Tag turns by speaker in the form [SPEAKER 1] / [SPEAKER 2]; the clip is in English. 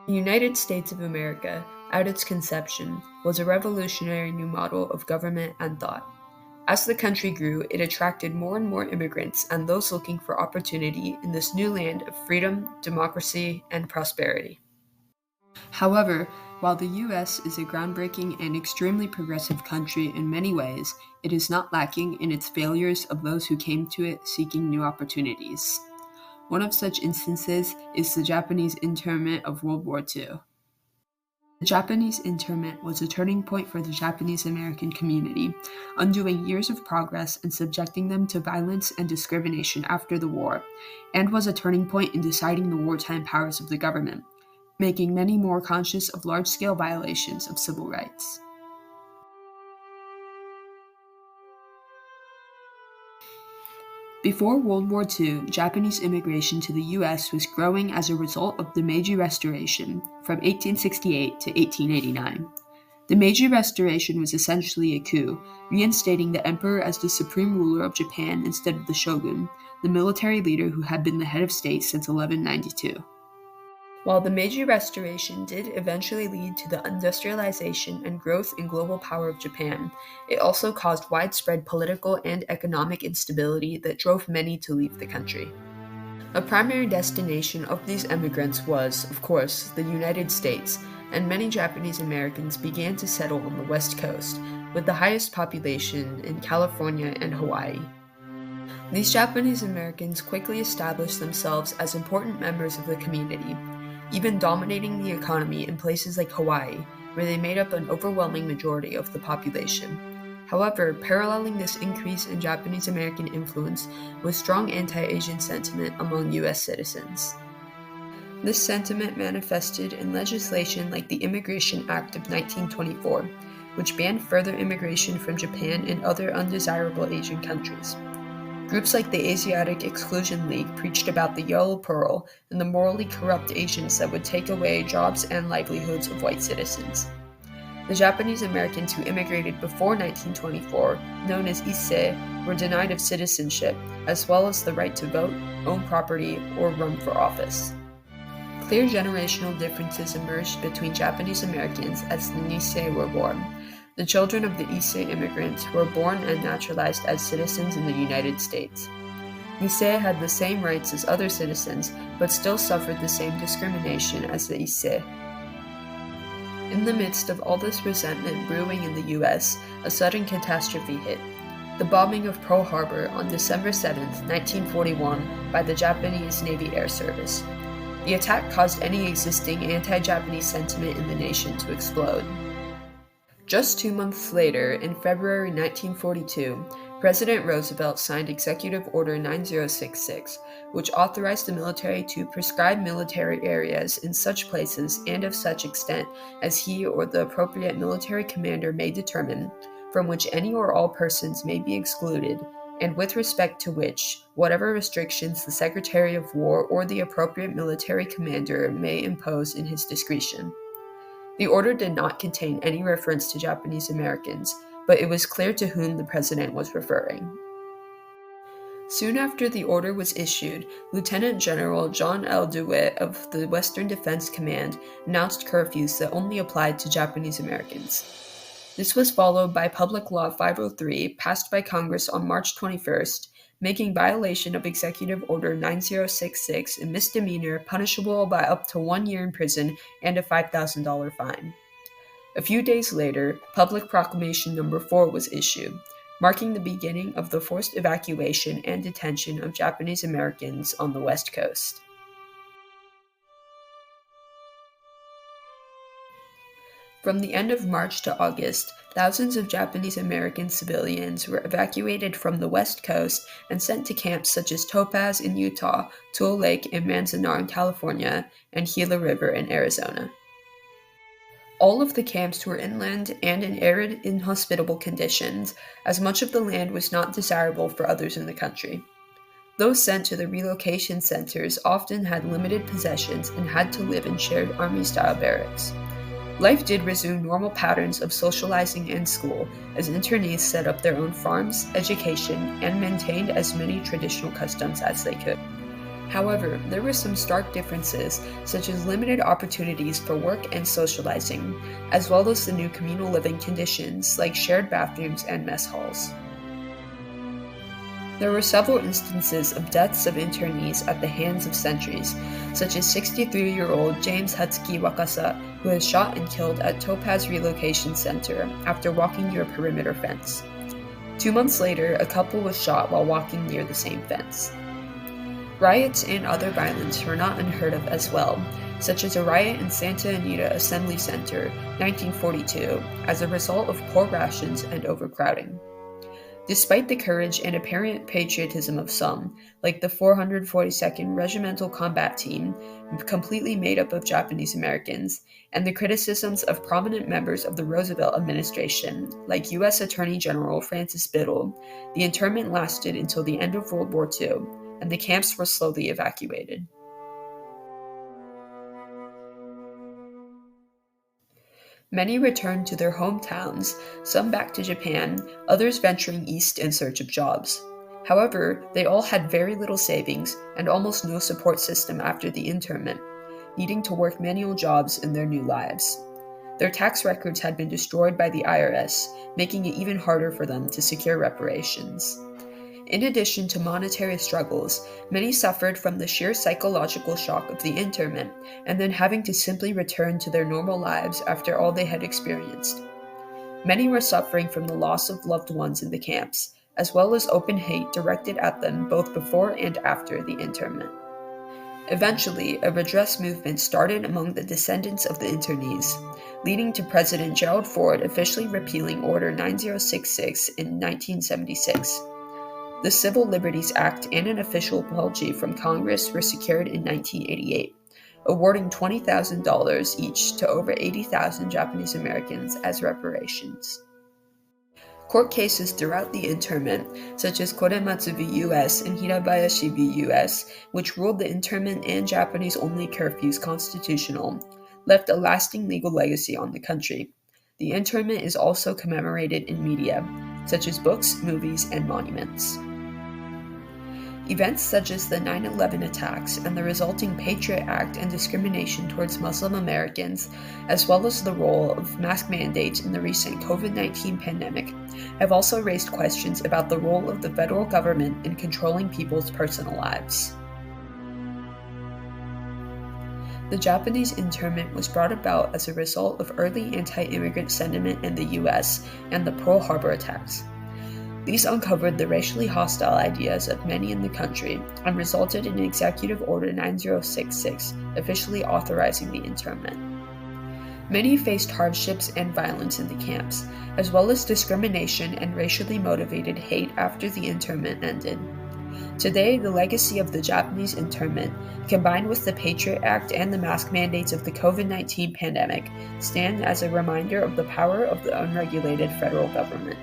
[SPEAKER 1] The United States of America, at its conception, was a revolutionary new model of government and thought. As the country grew, it attracted more and more immigrants and those looking for opportunity in this new land of freedom, democracy, and prosperity. However, while the US is a groundbreaking and extremely progressive country in many ways, it is not lacking in its failures of those who came to it seeking new opportunities. One of such instances is the Japanese internment of World War II. The Japanese internment was a turning point for the Japanese American community, undoing years of progress and subjecting them to violence and discrimination after the war, and was a turning point in deciding the wartime powers of the government, making many more conscious of large-scale violations of civil rights. Before World War II, Japanese immigration to the U.S. was growing as a result of the Meiji Restoration from 1868 to 1889. The Meiji Restoration was essentially a coup, reinstating the emperor as the supreme ruler of Japan instead of the shogun, the military leader who had been the head of state since 1192. While the Meiji Restoration did eventually lead to the industrialization and growth in global power of Japan, it also caused widespread political and economic instability that drove many to leave the country. A primary destination of these immigrants was, of course, the United States, and many Japanese Americans began to settle on the West Coast, with the highest population in California and Hawaii. These Japanese Americans quickly established themselves as important members of the community, even dominating the economy in places like Hawaii, where they made up an overwhelming majority of the population. However, paralleling this increase in Japanese American influence was strong anti-Asian sentiment among U.S. citizens. This sentiment manifested in legislation like the Immigration Act of 1924, which banned further immigration from Japan and other undesirable Asian countries. Groups like the Asiatic Exclusion League preached about the Yellow Pearl and the morally corrupt Asians that would take away jobs and livelihoods of white citizens. The Japanese Americans who immigrated before 1924, known as Issei, were denied of citizenship, as well as the right to vote, own property, or run for office. Clear generational differences emerged between Japanese Americans as the Nisei were born. The children of the Issei immigrants were born and naturalized as citizens in the United States. Nisei had the same rights as other citizens, but still suffered the same discrimination as the Issei. In the midst of all this resentment brewing in the U.S., a sudden catastrophe hit. The bombing of Pearl Harbor on December 7, 1941, by the Japanese Navy Air Service. The attack caused any existing anti-Japanese sentiment in the nation to explode. Just 2 months later, in February 1942, President Roosevelt signed Executive Order 9066, which authorized the military to prescribe military areas in such places and of such extent as he or the appropriate military commander may determine, from which any or all persons may be excluded, and with respect to which, whatever restrictions the Secretary of War or the appropriate military commander may impose in his discretion. The order did not contain any reference to Japanese Americans, but it was clear to whom the president was referring. Soon after the order was issued, Lieutenant General John L. DeWitt of the Western Defense Command announced curfews that only applied to Japanese Americans. This was followed by Public Law 503, passed by Congress on March 21st, making violation of Executive Order 9066 a misdemeanor punishable by up to 1 year in prison and a $5,000 fine. A few days later, Public Proclamation No. 4 was issued, marking the beginning of the forced evacuation and detention of Japanese Americans on the West Coast. From the end of March to August, thousands of Japanese American civilians were evacuated from the West Coast and sent to camps such as Topaz in Utah, Tule Lake in Manzanar in California, and Gila River in Arizona. All of the camps were inland and in arid, inhospitable conditions, as much of the land was not desirable for others in the country. Those sent to the relocation centers often had limited possessions and had to live in shared army-style barracks. Life did resume normal patterns of socializing and school, as internees set up their own farms, education, and maintained as many traditional customs as they could. However, there were some stark differences, such as limited opportunities for work and socializing, as well as the new communal living conditions like shared bathrooms and mess halls. There were several instances of deaths of internees at the hands of sentries, such as 63-year-old James Hatsuki Wakasa, who was shot and killed at Topaz Relocation Center after walking near a perimeter fence. 2 months later, a couple was shot while walking near the same fence. Riots and other violence were not unheard of as well, such as a riot in Santa Anita Assembly Center, 1942, as a result of poor rations and overcrowding. Despite the courage and apparent patriotism of some, like the 442nd Regimental Combat Team, completely made up of Japanese Americans, and the criticisms of prominent members of the Roosevelt administration, like U.S. Attorney General Francis Biddle, the internment lasted until the end of World War II, and the camps were slowly evacuated. Many returned to their hometowns, some back to Japan, others venturing east in search of jobs. However, they all had very little savings and almost no support system after the internment, needing to work manual jobs in their new lives. Their tax records had been destroyed by the IRS, making it even harder for them to secure reparations. In addition to monetary struggles, many suffered from the sheer psychological shock of the internment and then having to simply return to their normal lives after all they had experienced. Many were suffering from the loss of loved ones in the camps, as well as open hate directed at them both before and after the internment. Eventually, a redress movement started among the descendants of the internees, leading to President Gerald Ford officially repealing Order 9066 in 1976. The Civil Liberties Act and an official apology from Congress were secured in 1988, awarding $20,000 each to over 80,000 Japanese Americans as reparations. Court cases throughout the internment, such as Korematsu v. U.S. and Hirabayashi v. U.S., which ruled the internment and Japanese-only curfews constitutional, left a lasting legal legacy on the country. The internment is also commemorated in media, such as books, movies, and monuments. Events such as the 9/11 attacks and the resulting Patriot Act and discrimination towards Muslim Americans, as well as the role of mask mandates in the recent COVID-19 pandemic, have also raised questions about the role of the federal government in controlling people's personal lives. The Japanese internment was brought about as a result of early anti-immigrant sentiment in the U.S. and the Pearl Harbor attacks. These uncovered the racially hostile ideas of many in the country and resulted in Executive Order 9066 officially authorizing the internment. Many faced hardships and violence in the camps, as well as discrimination and racially motivated hate after the internment ended. Today, the legacy of the Japanese internment, combined with the Patriot Act and the mask mandates of the COVID-19 pandemic, stand as a reminder of the power of the unregulated federal government.